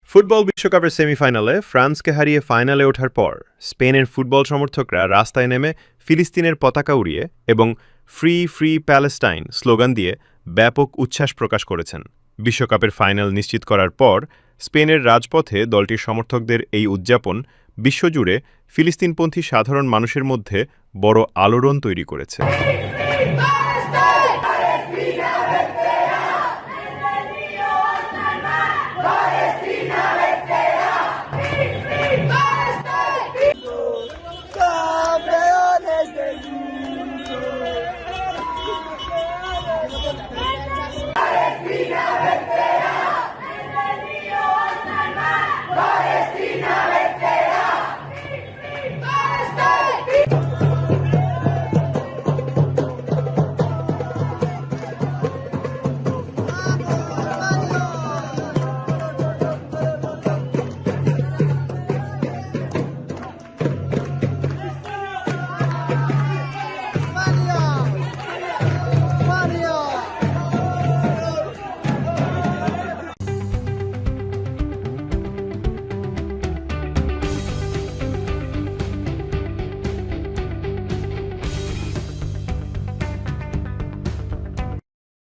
Football বিশ্বকাপের সেমিফাইনালে ফ্রান্সকে হারিয়ে ফাইনালে ওঠার পর স্পেনের ফুটবল সমর্থকরা রাস্তায় নেমে ফিলিস্তিনের পতাকা উড়িয়ে এবং ফ্রি ফ্রি প্যালেস্টাইন স্লোগান দিয়ে ব্যাপক উচ্ছ্বাস প্রকাশ করেছেন। বিশ্বকাপের ফাইনাল নিশ্চিত করার পর স্পেনের রাজপথে দলটির সমর্থকদের এই উদযাপন বিশ্বজুড়ে ফিলিস্তিনপন্থী সাধারণ মানুষের মধ্যে বড় আলোড়ন তৈরি করেছে।